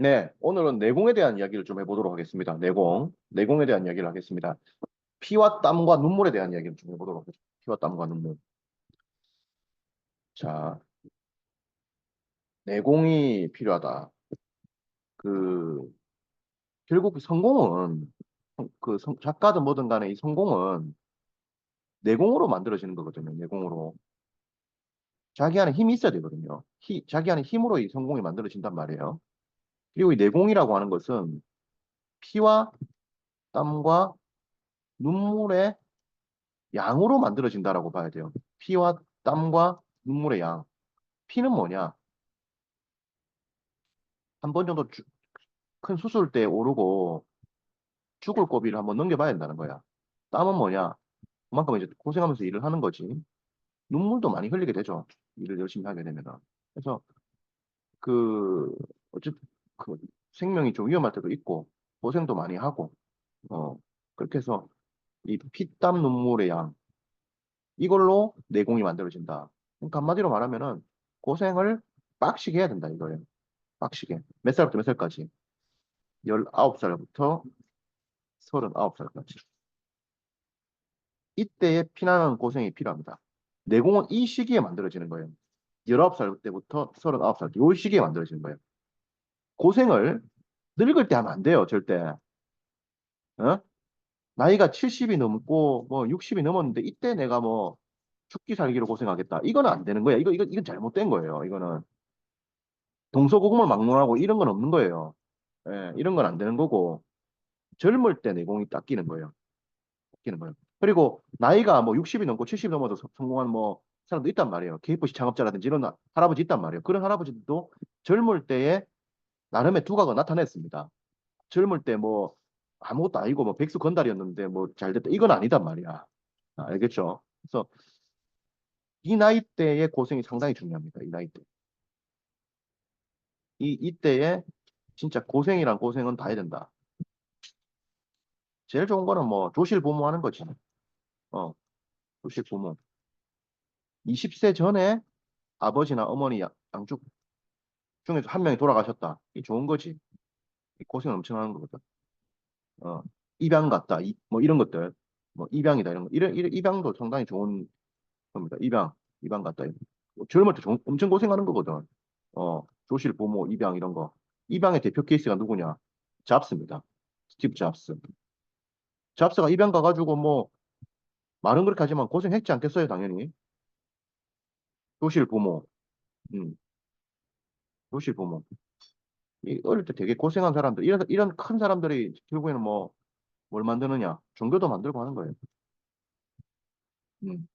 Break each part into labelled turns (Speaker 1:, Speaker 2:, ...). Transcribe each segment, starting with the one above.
Speaker 1: 네, 오늘은 내공에 대한 이야기를 좀 해보도록 하겠습니다. 내공에 대한 이야기를 하겠습니다. 피와 땀과 눈물에 대한 이야기를 좀 해보도록 하겠습니다. 피와 땀과 눈물. 자, 내공이 필요하다. 그, 결국 그 성공은, 작가든 뭐든 간에 이 성공은 내공으로 만들어지는 거거든요. 내공으로. 자기 안에 힘이 있어야 되거든요. 자기 안에 힘으로 이 성공이 만들어진단 말이에요. 그리고 이 내공이라고 하는 것은 피와 땀과 눈물의 양으로 만들어진다라고 봐야 돼요. 피와 땀과 눈물의 양. 피는 뭐냐? 한 번 정도 큰 수술대에 오르고 죽을 고비를 한번 넘겨봐야 된다는 거야. 땀은 뭐냐? 그만큼 이제 고생하면서 일을 하는 거지. 눈물도 많이 흘리게 되죠. 일을 열심히 하게 되면은. 그래서 그 어쨌든 그 생명이 좀 위험할 때도 있고 고생도 많이 하고 어 그렇게 해서 이 피땀 눈물의 양 이걸로 내공이 만들어진다. 그러니까 한마디로 말하면은 고생을 빡시게 해야 된다 이거예요. 빡시게. 몇 살부터 몇 살까지? 19살부터 39살까지. 이때에 피나는 고생이 필요합니다. 내공은 이 시기에 만들어지는 거예요. 19살 때부터 39살, 이 시기에 만들어지는 거예요. 고생을 늙을 때 하면 안 돼요, 절대. 어? 나이가 70이 넘고, 뭐, 60이 넘었는데, 이때 내가 뭐, 죽기 살기로 고생하겠다. 이거는 안 되는 거야. 이건 잘못된 거예요. 이거는. 동서고금을 막론하고 이런 건 없는 거예요. 예, 이런 건 안 되는 거고, 젊을 때 내공이 딱 끼는 거예요. 끼는 거예요. 그리고 나이가 뭐 60이 넘고 70이 넘어도 성공한 뭐 사람도 있단 말이에요. KFC 창업자라든지 이런 할아버지 있단 말이에요. 그런 할아버지도 젊을 때에 나름의 두각을 나타냈습니다. 젊을 때 뭐 아무것도 아니고 뭐 백수 건달이었는데 뭐 잘 됐다. 이건 아니단 말이야. 알겠죠? 그래서 이 나이 대의 고생이 상당히 중요합니다. 이 나이 대. 이때에 진짜 고생이란 고생은 다 해야 된다. 제일 좋은 거는 뭐 조실부모 하는 거지. 어, 조실부모. 20세 전에 아버지나 어머니 양쪽 중에서 한 명이 돌아가셨다. 이 좋은 거지. 이 고생 엄청 하는 거거든. 어, 입양 갔다. 뭐 이런 것들. 뭐 입양이다 이런 거. 이런 입양도 상당히 좋은 겁니다. 입양 갔다. 뭐 젊을 때 엄청 고생하는 거거든. 조실, 부모, 입양 이런 거. 입양의 대표 케이스가 누구냐? 잡스입니다. 스티브 잡스. 잡스가 입양 가가지고 뭐 말은 그렇게 하지만 고생했지 않겠어요, 당연히. 조실, 부모. 음, 조실, 부모. 이 어릴 때 되게 고생한 사람들, 이런 큰 사람들이 결국에는 뭐 뭘 만드느냐? 종교도 만들고 하는 거예요. 음.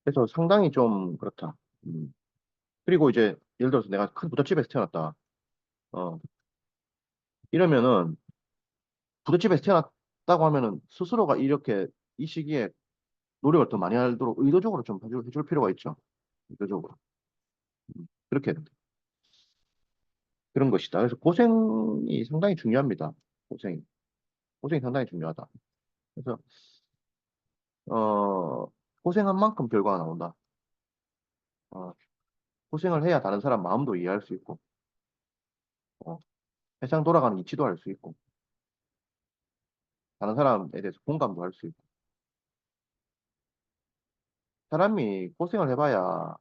Speaker 1: 그래서 상당히 좀 그렇다. 음. 그리고 이제 예를 들어서 내가 큰 부잣집에서 태어났다. 어, 이러면은 부잣집에서 태어났다고 하면은 스스로가 이렇게 이 시기에 노력을 더 많이 하도록 의도적으로 좀 해줄 필요가 있죠. 의도적으로. 그렇게 그런 것이다. 그래서 고생이 상당히 중요합니다. 고생이. 고생이 상당히 중요하다. 그래서 어, 고생한 만큼 결과가 나온다. 어, 고생을 해야 다른 사람 마음도 이해할 수 있고, 어, 세상 돌아가는 이치도 알 수 있고, 다른 사람에 대해서 공감도 할 수 있고. 사람이 고생을 해봐야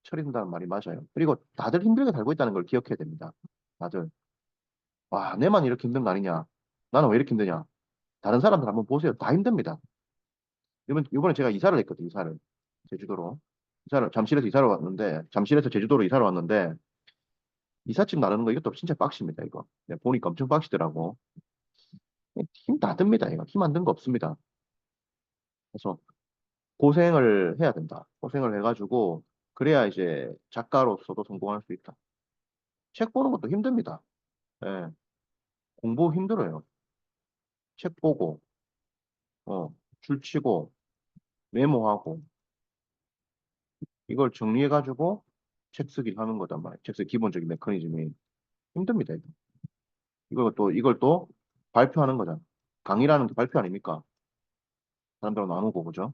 Speaker 1: 철이 든다는 말이 맞아요. 그리고 다들 힘들게 살고 있다는 걸 기억해야 됩니다. 다들. 와, 내만 이렇게 힘든 거 아니냐? 나는 왜 이렇게 힘드냐? 다른 사람들 한번 보세요. 다 힘듭니다. 이번에 제가 이사를 했거든요. 이사를. 제주도로. 잠실에서 이사를 왔는데, 잠실에서 제주도로 이사를 왔는데, 이삿짐 나르는 거 이것도 진짜 빡십니다, 이거. 내가 보니까 엄청 빡시더라고. 힘 다 듭니다, 이거. 힘 안 든 거 없습니다. 그래서 고생을 해야 된다. 고생을 해가지고, 그래야 이제 작가로서도 성공할 수 있다. 책 보는 것도 힘듭니다. 예, 공부 힘들어요. 책 보고, 줄치고, 메모하고, 이걸 정리해가지고 책 쓰기를 하는 거단 말이에요. 책 쓰기 기본적인 메커니즘이 힘듭니다. 이걸 또 발표하는 거잖아. 강의라는 게 발표 아닙니까? 사람들하고 나누고, 그죠?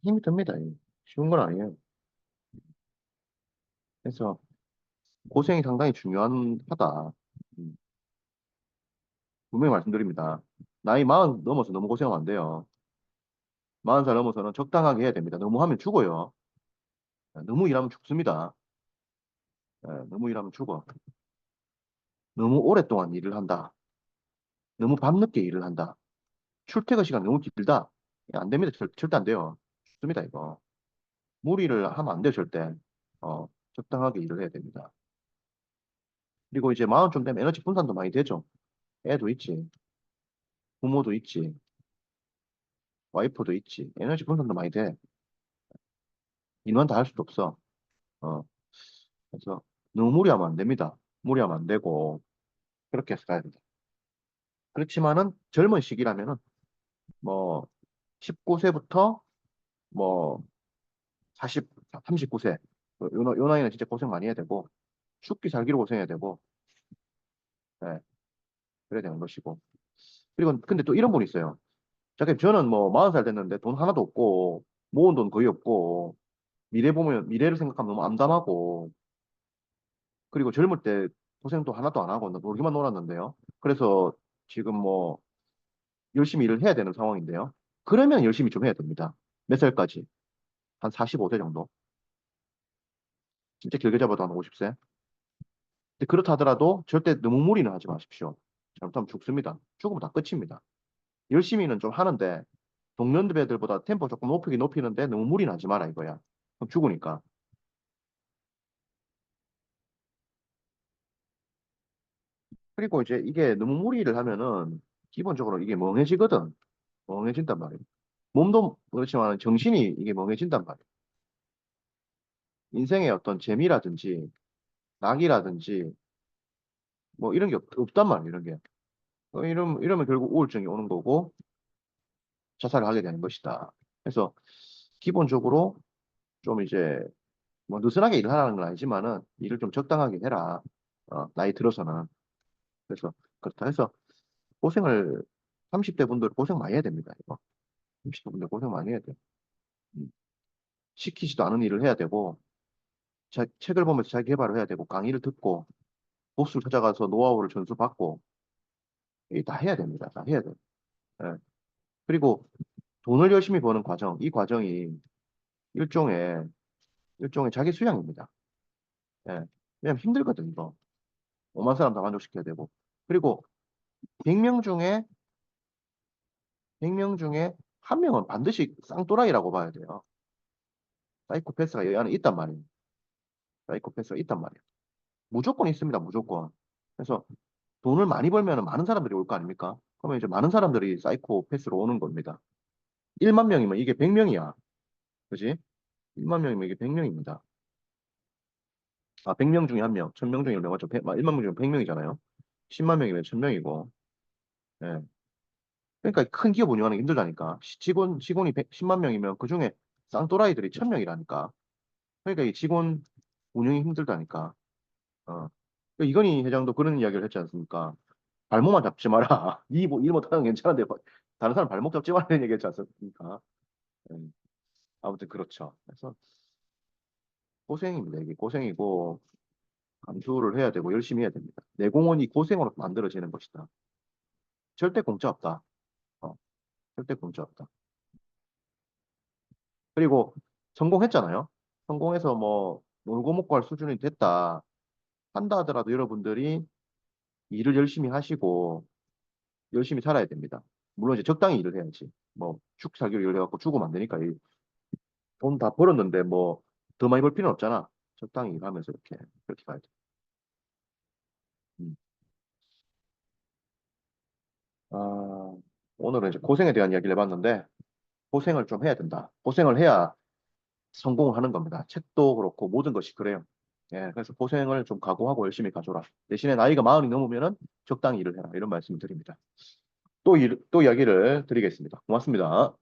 Speaker 1: 힘이 듭니다. 이게. 쉬운 건 아니에요. 그래서 고생이 상당히 중요하다. 음, 분명히 말씀드립니다. 나이 40 넘어서 너무 고생하면 안 돼요. 40살 넘어서는 적당하게 해야 됩니다. 너무 하면 죽어요. 너무 일하면 죽습니다. 너무 일하면 죽어. 너무 오랫동안 일을 한다. 너무 밤늦게 일을 한다. 출퇴근 시간 너무 길다. 안 됩니다. 절대 안 돼요. 죽습니다, 이거. 무리를 하면 안 돼요, 절대. 적당하게 일을 해야 됩니다. 그리고 이제 40좀 되면 에너지 분산도 많이 되죠. 애도 있지. 부모도 있지. 와이프도 있지. 에너지 분산도 많이 돼. 일만 다 할 수도 없어. 어, 그래서 너무 무리하면 안 됩니다. 무리하면 안 되고, 그렇게 해서 가야 된다. 그렇지만은 젊은 시기라면은 뭐 19세부터 뭐 40, 39세 요 나이는 진짜 고생 많이 해야 되고 죽기 살기로 고생해야 되고 예, 그래야 되는 것이고 그리고 근데 또 이런 분이 있어요. 자기 저는 뭐 40살 됐는데 돈 하나도 없고 모은 돈 거의 없고 미래 보면 미래를 생각하면 너무 암담하고 그리고 젊을 때 고생도 하나도 안 하고 놀기만 놀았는데요. 그래서 지금 뭐 열심히 일을 해야 되는 상황인데요. 그러면 열심히 좀 해야 됩니다. 몇 살까지? 한 45세 정도? 진짜 길게 잡아도 한 50세? 근데 그렇다 하더라도 절대 너무 무리는 하지 마십시오. 잘못하면 죽습니다. 죽으면 다 끝입니다. 열심히는 좀 하는데 동년배들보다 템포 조금 높이긴 높이는데 너무 무리는 하지 마라 이거야. 그럼 죽으니까. 그리고 이제 이게 너무 무리를 하면은 기본적으로 이게 멍해지거든. 멍해진단 말이에요. 몸도 그렇지만 정신이 이게 멍해진단 말이에요. 인생의 어떤 재미라든지 낙이라든지 뭐 이런 게 없단 말이에요. 이런 게. 이러면 결국 우울증이 오는 거고 자살을 하게 되는 것이다. 그래서 기본적으로 좀 이제 뭐 느슨하게 일을 하라는 건 아니지만은 일을 좀 적당하게 해라. 나이 들어서는. 그래서 그렇다 해서 고생을 30대 분들 고생 많이 해야 됩니다. 이거. 30대 분들 고생 많이 해야 돼요. 음. 시키지도 않은 일을 해야 되고 책을 보면서 자기 개발을 해야 되고 강의를 듣고 보스를 찾아가서 노하우를 전수받고 이게 다 해야 됩니다. 다 해야 돼요. 예. 그리고 돈을 열심히 버는 과정, 이 과정이 일종의 일종의 자기 수양입니다. 예. 왜냐면 힘들거든 이거. 5만 사람 다 만족시켜야 되고. 그리고 100명 중에 100명 중에 한 명은 반드시 쌍또라이라고 봐야 돼요. 사이코패스가 여기 안에 있단 말이에요. 사이코패스가 있단 말이에요. 무조건 있습니다. 무조건. 그래서 돈을 많이 벌면 많은 사람들이 올 거 아닙니까? 그러면 이제 많은 사람들이 사이코패스로 오는 겁니다. 1만 명이면 이게 100명이야. 그지? 1만 명이면 이게 100명입니다. 100명 중에 한 명, 1000명 중에 1명 맞죠? 1만 명 중에 100명이잖아요. 10만 명이면 1000명이고. 예. 그러니까 큰 기업 운영하는 게 힘들다니까. 직원이 10만 명이면 그중에 쌍또라이들이 1000명이라니까. 그러니까 이 직원 운영이 힘들다니까. 어. 그 이건희 회장도 그런 이야기를 했지 않습니까? 발목만 잡지 마라. 일 못하는 건 괜찮은데 다른 사람 발목 잡지 말라는 얘기 했지 않습니까? 음, 아무튼 그렇죠. 그래서 고생입니다. 이게 고생이고 감수를 해야 되고 열심히 해야 됩니다. 내 공헌이 고생으로 만들어지는 것이다. 절대 공짜 없다. 어, 절대 공짜 없다. 그리고 성공했잖아요. 성공해서 뭐 놀고 먹고 할 수준이 됐다. 한다 하더라도 여러분들이 일을 열심히 하시고 열심히 살아야 됩니다. 물론 이제 적당히 일을 해야지. 뭐 축 살기로 일을 해갖고 죽으면 안 되니까 돈 다 벌었는데 뭐 더 많이 벌 필요는 없잖아. 적당히 일하면서 이렇게 그렇게 가야 돼. 음. 아, 오늘은 이제 고생에 대한 이야기를 해봤는데 고생을 좀 해야 된다. 고생을 해야 성공을 하는 겁니다. 책도 그렇고 모든 것이 그래요. 예, 그래서 고생을 좀 각오하고 열심히 가줘라. 대신에 나이가 40이 넘으면은 적당히 일을 해라. 이런 말씀을 드립니다. 또 이야기를 드리겠습니다. 고맙습니다.